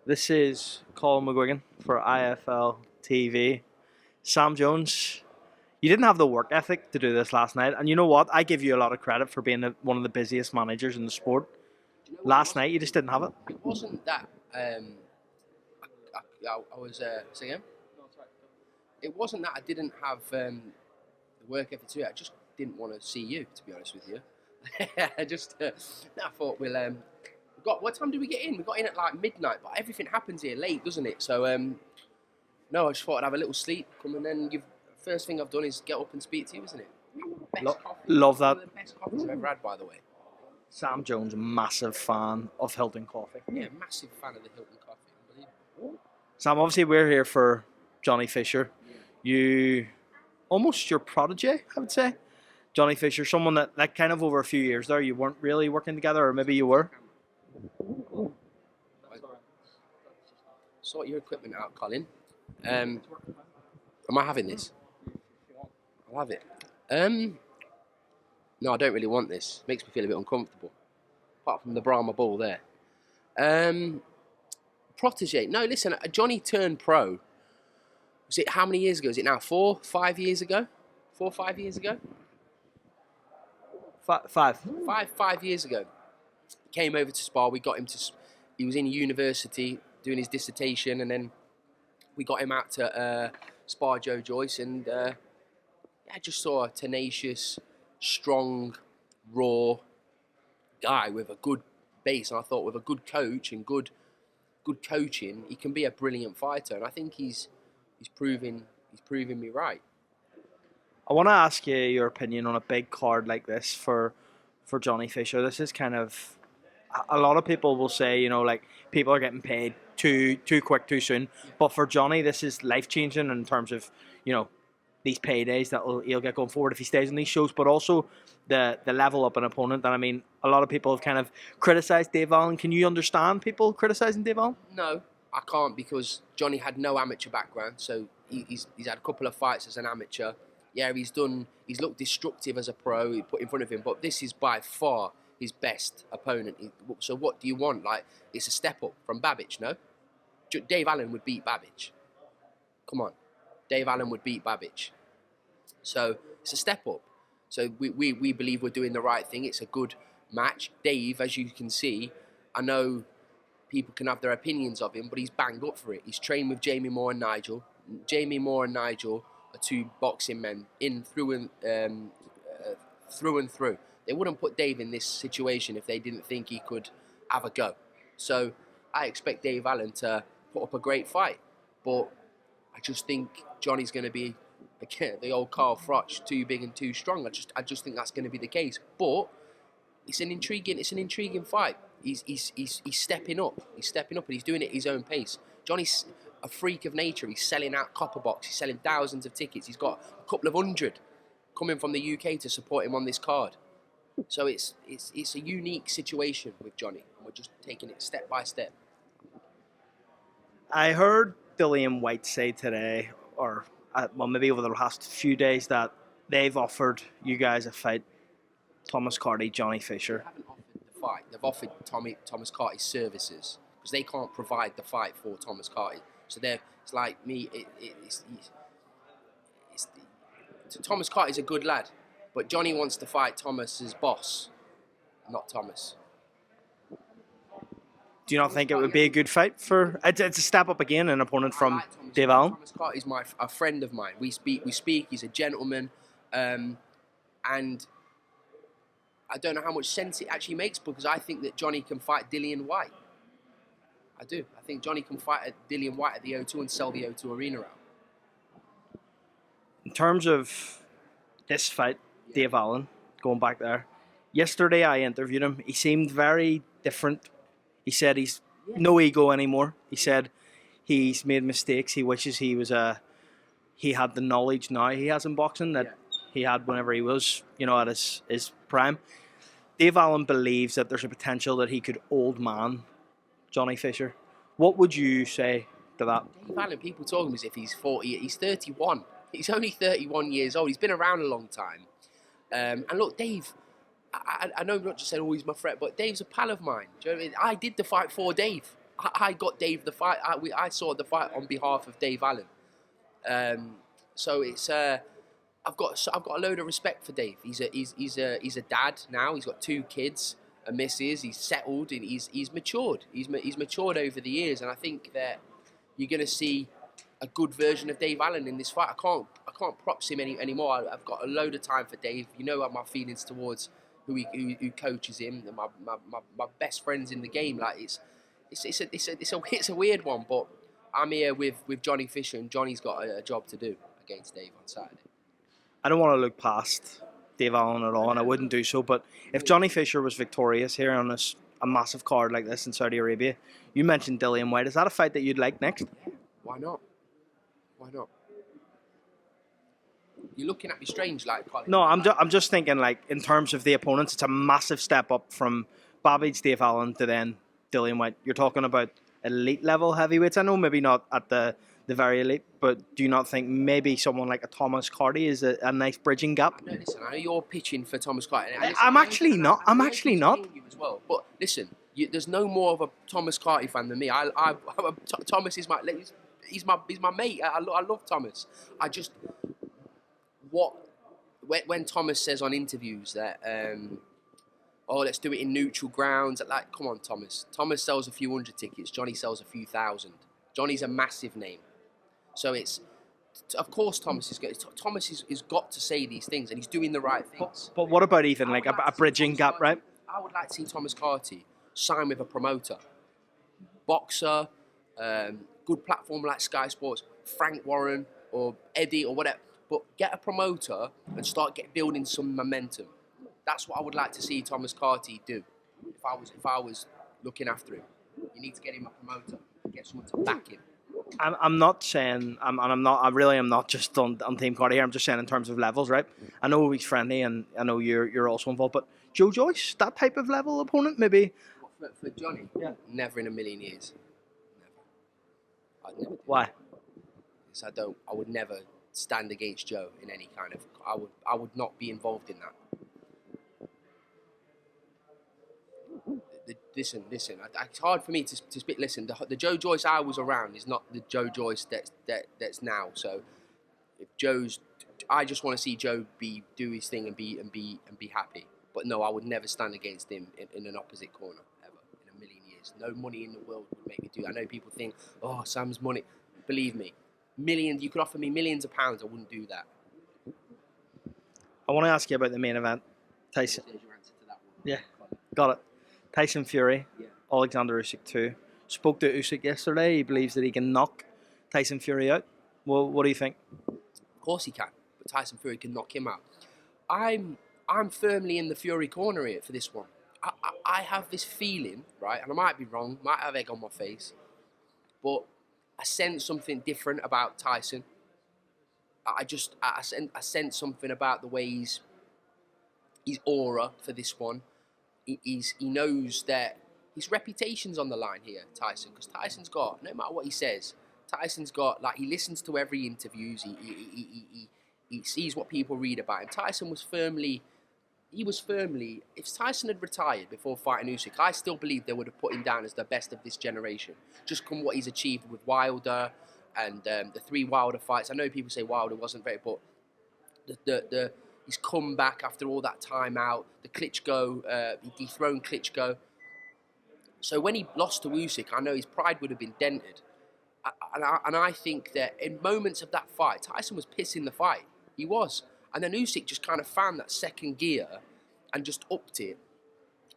This is Colin McGuigan for IFLTV. Sam Jones, you didn't have the work ethic to do this last night, and you know what? I give you a lot of credit for being one of the busiest managers in the sport. Last night, you just didn't have it. It wasn't that. I was say again. It wasn't that I didn't have the work ethic to it. I just didn't want to see you, to be honest with you. I just I thought we'll. What time did we get in? We got in at like midnight, but everything happens here late, doesn't it? So no, I just thought I'd have a little sleep, come and then first thing I've done is get up and speak to you, isn't it? Love that. One of the best coffees I've ever had, by the way. Sam Jones, massive fan of Hilton Coffee. Yeah, massive fan of the Hilton Coffee. Unbelievable. Sam, obviously we're here for Johnny Fisher. You, almost your protege, I would say. Johnny Fisher, someone that kind of over a few years there, you weren't really working together, or maybe you were. Sort your equipment out, Colin. Am I having this? I'll have it. No, I don't really want this. Makes me feel a bit uncomfortable. Apart from the Brahma ball there. Protege. No, listen, Johnny turned pro. Was it how many years ago? Is it now 4, 5 years ago? 4 or 5 years ago? Five. 5 years ago. He came over to Spa. We got him to. He was in university doing his dissertation, and then we got him out to Spa Joe Joyce, and I just saw a tenacious, strong, raw guy with a good base, and I thought with a good coach and good coaching, he can be a brilliant fighter, and I think he's proving me right. I want to ask you your opinion on a big card like this for Johnny Fisher. This is kind of, a lot of people will say, you know, like people are getting paid too quick, too soon. But for Johnny, this is life changing in terms of, you know, these paydays that he'll get going forward if he stays in these shows, but also the level up an opponent. And I mean, a lot of people have kind of criticised Dave Allen. Can you understand people criticising Dave Allen? No, I can't, because Johnny had no amateur background, so he's had a couple of fights as an amateur. Yeah, he's looked destructive as a pro, he put in front of him, but this is by far his best opponent. So what do you want? Like, it's a step up from Babic, no? Dave Allen would beat Babic. Come on. Dave Allen would beat Babic. So it's a step up. So we believe we're doing the right thing. It's a good match. Dave, as you can see, I know people can have their opinions of him, but he's banged up for it. He's trained with Jamie Moore and Nigel. Jamie Moore and Nigel are two boxing men through and through. They wouldn't put Dave in this situation if they didn't think he could have a go. So I expect Dave Allen to put up a great fight, but I just think Johnny's going to be, again, the old Carl Froch, too big and too strong. I just think that's going to be the case. But it's an intriguing fight. He's stepping up. He's stepping up, and he's doing it at his own pace. Johnny's a freak of nature. He's selling out Copper Box. He's selling thousands of tickets. He's got a couple of hundred coming from the UK to support him on this card. So it's a unique situation with Johnny. We're just taking it step by step. I heard Dillian Whyte say today, or well, maybe over the last few days, that they've offered you guys a fight. Thomas Carty, Johnny Fisher. They haven't offered the fight. They've offered Thomas Carty's services, because they can't provide the fight for Thomas Carty. So it's like me. Thomas Carty's a good lad, but Johnny wants to fight Thomas's boss, not Thomas. Do you not think it would be a good fight for? It's a step up again, an opponent from Dave Allen. Thomas Carty's a friend of mine. We speak. He's a gentleman, and I don't know how much sense it actually makes, because I think that Johnny can fight Dillian Whyte. I do. I think Johnny can fight Dillian Whyte at the O2 and sell the O2 Arena out. In terms of this fight, Dave Allen, going back there, yesterday I interviewed him. He seemed very different. He said he's no ego anymore. He said he's made mistakes. He wishes he had the knowledge now he has in boxing that he had whenever he was, you know, at his prime. Dave Allen believes that there's a potential that he could old man Johnny Fisher. What would you say to that? Dave Allen, people talk to him as if he's 40. He's 31. He's only 31 years old. He's been around a long time. And look, Dave, I know I'm not just saying, oh, he's my friend, but Dave's a pal of mine. Do you know what I mean? I did the fight for Dave. I got Dave the fight. I saw the fight on behalf of Dave Allen. So it's I've got a load of respect for Dave. He's a dad now. He's got 2 kids, a missus. He's settled and he's matured. He's matured over the years, and I think that you're going to see a good version of Dave Allen in this fight. I can't props him anymore. I've got a load of time for Dave. You know my feelings towards who coaches him. My best friends in the game. Like it's a weird one, but I'm here with Johnny Fisher, and Johnny's got a job to do against Dave on Saturday. I don't want to look past Dave Allen at all, and I wouldn't do so. But if Johnny Fisher was victorious here on a massive card like this in Saudi Arabia, you mentioned Dillian Whyte. Is that a fight that you'd like next? Yeah, why not? Why not? You're looking at me strange, like Colin. No, I'm just thinking, like, in terms of the opponents, it's a massive step up from Babbage, Dave Allen to then Dillian Whyte. You're talking about elite level heavyweights. I know maybe not at the very elite, but do you not think maybe someone like a Thomas Carty is a nice bridging gap? No, listen, I know you're pitching for Thomas Carty. I'm actually not. I'm actually not. As well. But listen, there's no more of a Thomas Carty fan than me. Thomas is he's my mate. I love Thomas. When Thomas says on interviews that oh, let's do it in neutral grounds, like, come on, Thomas. Thomas sells a few hundred tickets. Johnny sells a few thousand. Johnny's a massive name. So it's, of course, Thomas is got to say these things, and he's doing the right things. But what about even like a bridging gap, right? I would like to see Thomas Carty sign with a promoter, boxer, good platform like Sky Sports, Frank Warren or Eddie or whatever. But get a promoter and start building some momentum. That's what I would like to see Thomas Carty do. If I was looking after him, you need to get him a promoter, get someone to back him. I'm not saying I really am not just on Team Carty here. I'm just saying in terms of levels, right? I know he's friendly, and I know you're also involved. But Joe Joyce, that type of level opponent, maybe. For Johnny, yeah, never in a million years. Never. I'd never. Why? Because I would never stand against Joe in any kind of. I would not be involved in that. Listen. It's hard for me to speak. Listen, the Joe Joyce I was around is not the Joe Joyce that's now. So, if I just want to see Joe do his thing and be happy. But no, I would never stand against him in an opposite corner ever in a million years. No money in the world would make me do that. I know people think, oh, Sam's money. Believe me, millions. You could offer me millions of pounds. I wouldn't do that. I want to ask you about the main event, Tyson. There's your answer to that one. Yeah, got it. Tyson Fury, yeah. OLEKSANDR Usyk 2. Spoke to Usyk yesterday. He believes that he can knock Tyson Fury out. Well, what do you think? Of course he can, but Tyson Fury can knock him out. I'm firmly in the Fury corner here for this one. I have this feeling, right, and I might be wrong, might have egg on my face, but I sense something different about Tyson. I sense something about the way his aura for this one. He knows that his reputation's on the line here, Tyson, because Tyson's got, no matter what he says, Tyson's got, like, he listens to every interviews, he sees what people read about him. Tyson was firmly, if Tyson had retired before fighting Usyk, I still believe they would have put him down as the best of this generation. Just come what he's achieved with Wilder and the 3 Wilder fights. I know people say Wilder wasn't very, but his comeback after all that time out, the Klitschko, he dethroned Klitschko. So when he lost to Usyk, I know his pride would have been dented. And I think that in moments of that fight, Tyson was pissing the fight. He was. And then Usyk just kind of found that second gear and just upped it.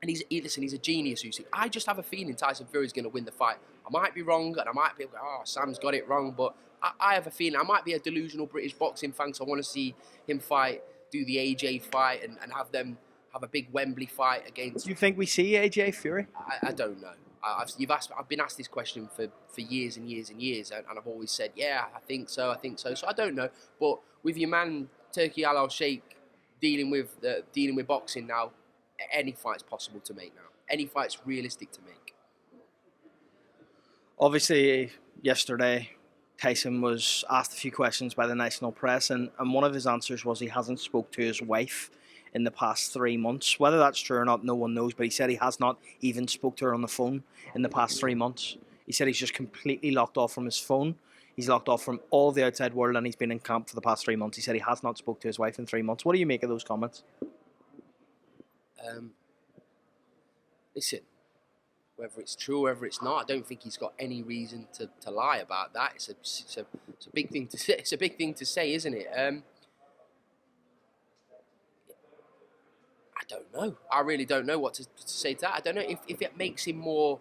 And he's a genius, Usyk. I just have a feeling Tyson Fury's going to win the fight. I might be wrong, and I might be, oh, Sam's got it wrong, but I have a feeling. I might be a delusional British boxing fan, so I want to see him fight, do the AJ fight, and have them have a big Wembley fight against. Do you think we see AJ Fury? I don't know. I've been asked this question for years and years and years, and I've always said, yeah, I think so. So I don't know. But with your man Turki Al Sheikh dealing with boxing now, any fight's possible to make now. Any fight's realistic to make. Obviously, yesterday, Tyson was asked a few questions by the national press, and one of his answers was he hasn't spoke to his wife in the past 3 months. Whether that's true or not, no one knows, but he said he has not even spoke to her on the phone in the past 3 months. He said he's just completely locked off from his phone. He's locked off from all the outside world, and he's been in camp for the past 3 months. He said he has not spoke to his wife in 3 months. What do you make of those comments? Listen, whether it's true or whether it's not, I don't think he's got any reason to lie about that. It's a big thing to say. It's a big thing to say, isn't it? I don't know. I really don't know what to say to that. I don't know if it makes him more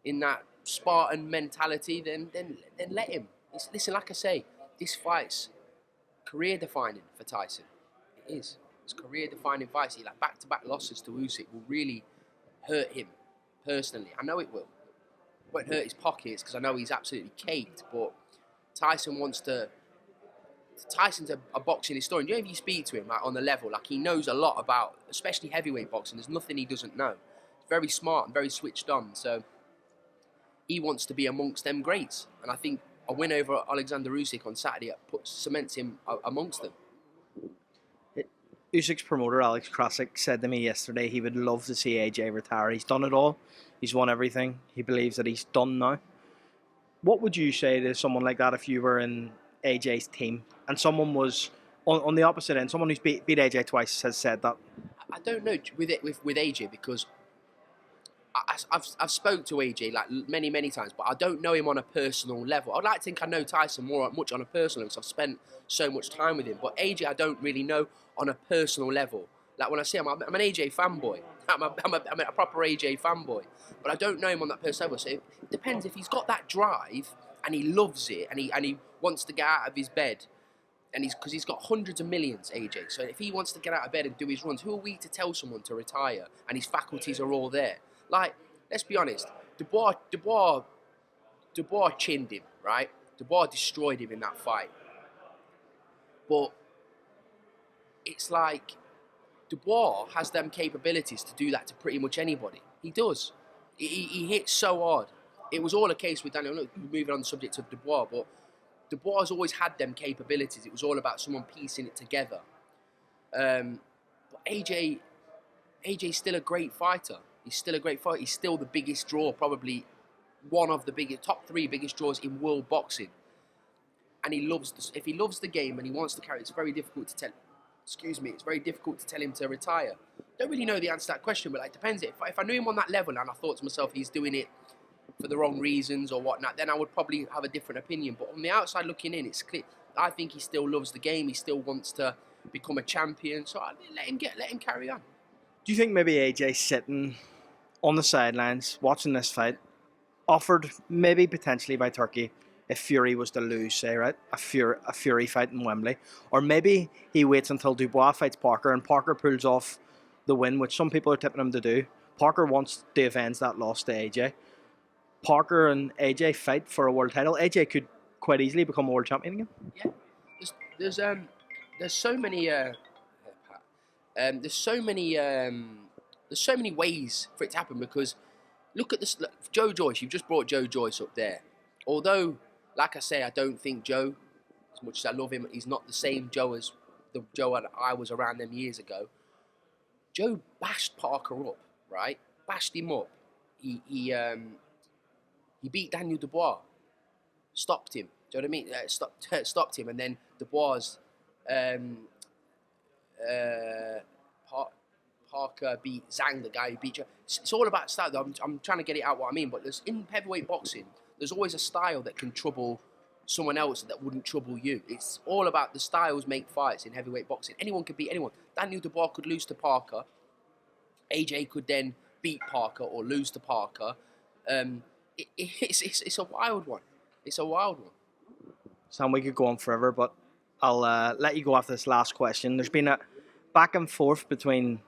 in that Spartan mentality. Then let him. Listen, like I say, this fight's career-defining for Tyson. It is. It's career-defining fight. See, like back-to-back losses to Usyk will really hurt him personally. I know it will. It won't hurt his pockets because I know he's absolutely caked. But Tyson wants to. Tyson's a boxing historian. You know, if you speak to him like, on the level, like he knows a lot about, especially heavyweight boxing. There's nothing he doesn't know. He's very smart and very switched on. So he wants to be amongst them greats. And I think a win over Alexander Usyk on Saturday cements him amongst them. Usyk's promoter, Alex Krasik, said to me yesterday he would love to see AJ retire. He's done it all. He's won everything. He believes that he's done now. What would you say to someone like that if you were in AJ's team and someone was on the opposite end, someone who's beat AJ twice has said that? I don't know with AJ because I've spoke to AJ like many times, but I don't know him on a personal level. I'd like to think I know Tyson much on a personal level because I've spent so much time with him. But AJ, I don't really know on a personal level. Like when I see him, I'm an AJ fanboy. I'm a proper AJ fanboy, but I don't know him on that personal level. So it depends if he's got that drive and he loves it and he wants to get out of his bed. And because he's got hundreds of millions, AJ. So if he wants to get out of bed and do his runs, who are we to tell someone to retire? And his faculties are all there. Like, let's be honest, Dubois chinned him, right? Dubois destroyed him in that fight. But it's like Dubois has them capabilities to do that to pretty much anybody. He does. He hits so hard. It was all a case with Daniel. Look, moving on the subject of Dubois, but Dubois has always had them capabilities. It was all about someone piecing it together. But AJ's still a great fighter. He's still a great fighter. He's still the biggest draw, probably one of the top 3 biggest draws in world boxing. And he loves if he loves the game and he wants to carry it, it's very difficult to tell. Excuse me, it's very difficult to tell him to retire. Don't really know the answer to that question, but like, it depends. If I knew him on that level and I thought to myself he's doing it for the wrong reasons or whatnot, then I would probably have a different opinion. But on the outside looking in, it's clear. I think he still loves the game. He still wants to become a champion. So let him carry on. Do you think maybe AJ sitting on the sidelines watching this fight, offered maybe potentially by Turkey if Fury was to lose, say, right, a Fury fight in Wembley, or maybe he waits until Dubois fights Parker and Parker pulls off the win, which some people are tipping him to do. Parker wants to avenge that loss to AJ. Parker and AJ fight for a world title. AJ could quite easily become a world champion again. Yeah, there's so many there's so many ways for it to happen, because look at this. Look, Joe Joyce. You've just brought Joe Joyce up there. Although, like I say, I don't think Joe, as much as I love him, he's not the same Joe as the Joe that I was around them years ago. Joe bashed Parker up, right? Bashed him up. He beat Daniel Dubois. Stopped him. Do you know what I mean? Stopped him, and then Dubois, Parker beat Zhang, the guy who beat Joe. It's all about style. I'm trying to get it out what I mean, but in heavyweight boxing, there's always a style that can trouble someone else that wouldn't trouble you. It's all about the styles make fights in heavyweight boxing. Anyone could beat anyone. Daniel Dubois could lose to Parker. AJ could then beat Parker or lose to Parker. It's a wild one. It's a wild one. Sam, we could go on forever, but I'll let you go after this last question. There's been a back and forth between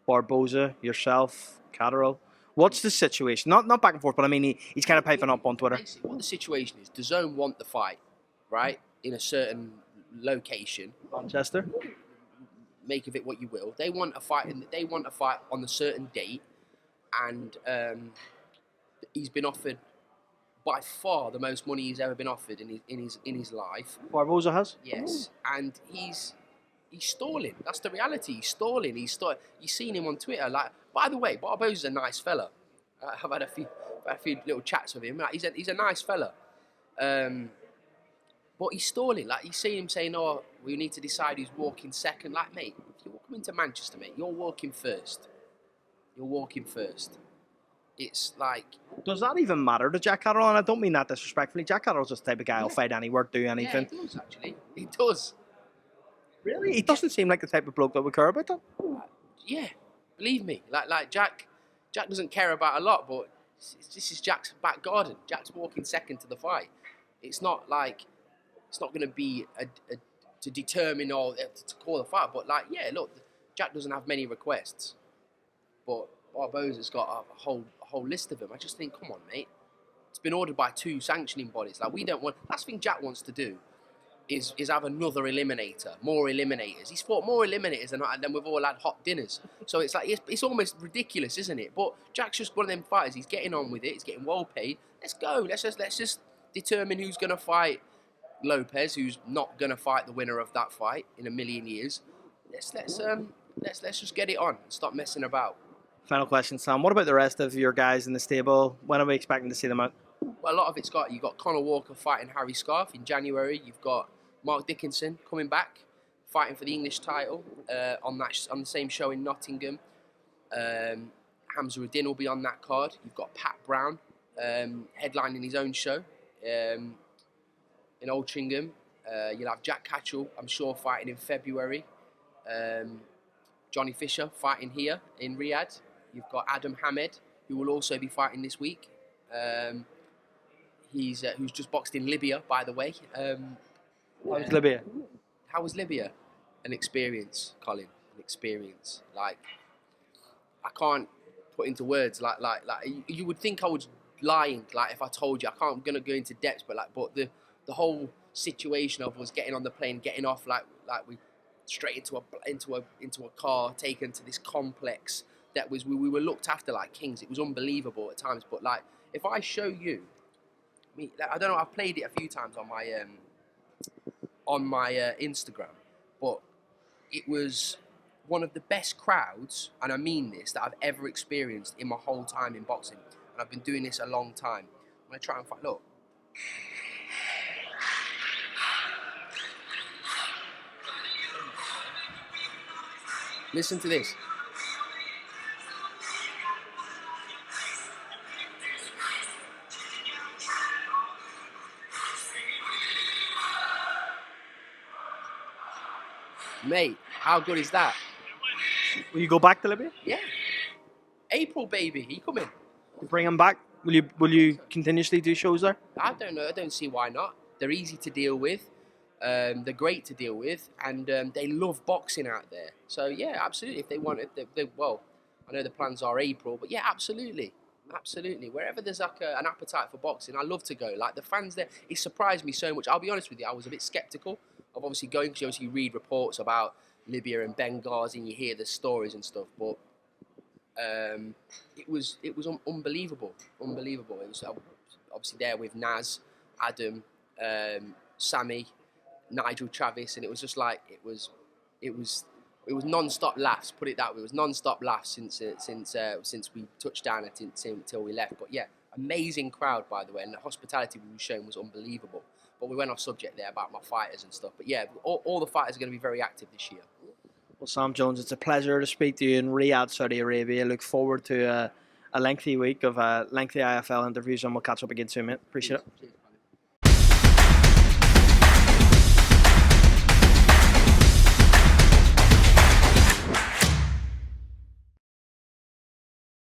BARBOZA, yourself, Catterall. What's the situation? Not back and forth, but I mean he's kind of piping up on Twitter. Basically, what the situation is, DAZN want the fight, right, in a certain location. Manchester. Make of it what you will. They want a fight, they want a fight on a certain date, and he's been offered by far the most money he's ever been offered in his life. BARBOZA has? Yes, and he's stalling. That's the reality. He's stalling. You've seen him on Twitter. Like, by the way, BARBOZA's a nice fella. I've had a had a few little chats with him. Like, he's a nice fella. But he's stalling. Like, you see him saying, "Oh, we need to decide who's walking second." Like, mate, if you're coming to Manchester, mate, you're walking first. You're walking first. It's like... Does that even matter to Jack Catterall? And I don't mean that disrespectfully. Jack Catterall's just the type of guy who'll fight anywhere, do anything. Yeah, he does, actually. He does. Really? He doesn't seem like the type of bloke that would care about that. Yeah, believe me. Like Jack doesn't care about a lot, but this is Jack's back garden. Jack's walking second to the fight. It's not like... It's not going to be to determine or to call the fight, but like, yeah, look, Jack doesn't have many requests, but Barboza's got a whole list of them. I just think, come on, mate. It's been ordered by 2 sanctioning bodies. Like, we don't want. Last thing Jack wants to do is have another eliminator, more eliminators. He's fought more eliminators than we've all had hot dinners. So it's like it's almost ridiculous, isn't it? But Jack's just one of them fighters. He's getting on with it. He's getting well paid. Let's go. Let's just determine who's going to fight Lopez, who's not going to fight the winner of that fight in a million years. Let's just get it on and stop messing about. Final question, Sam. What about the rest of your guys in the stable? When are we expecting to see them out? Well, a lot of it's you've got Conor Walker fighting Harry Scarf in January. You've got Mark Dickinson coming back, fighting for the English title on the same show in Nottingham. Hamza Uddin will be on that card. You've got Pat Brown headlining his own show in Altrincham. You'll have Jack Catterall, I'm sure, fighting in February. Johnny Fisher fighting here in Riyadh. You've got Adam Hamed, who will also be fighting this week. Who's just boxed in Libya, by the way. How's Libya? How was Libya? An experience, Colin. An experience. Like, I can't put into words. Like you would think I was lying. Like, if I told you, I'm gonna go into depth, but the whole situation of us getting on the plane, getting off, like we straight into a car, taken to this complex that was we were looked after like kings. It was unbelievable at times. But like, if I show you, I don't know. I've played it a few times on my Instagram, but it was one of the best crowds, and I mean this, that I've ever experienced in my whole time in boxing. And I've been doing this a long time. I'm gonna try and find. Look. Listen to this. Mate, how good is that? Will you go back to Libya? Yeah. April, baby, he coming. You bring him back? Will you continuously do shows there? I don't know. I don't see why not. They're easy to deal with. They're great to deal with, and they love boxing out there. So yeah, absolutely. If they want it, well, I know the plans are April, but yeah, absolutely. Wherever there's like an appetite for boxing, I love to go. Like, the fans there, it surprised me so much. I'll be honest with you, I was a bit sceptical of obviously going, because you obviously read reports about Libya and Benghazi and you hear the stories and stuff, but it was unbelievable. It was obviously there with Naz, Adam, Sammy, Nigel Travis, and it was just like it was non-stop laughs. Put it that way, it was non-stop laughs since we touched down until we left. But yeah, amazing crowd, by the way, and the hospitality we were shown was unbelievable. But we went off subject there about my fighters and stuff. But yeah, all the fighters are going to be very active this year. Well, Sam Jones, it's a pleasure to speak to you in Riyadh, Saudi Arabia. I look forward to a lengthy week of lengthy IFL interviews, and we'll catch up again soon, mate. Appreciate it. Cheers.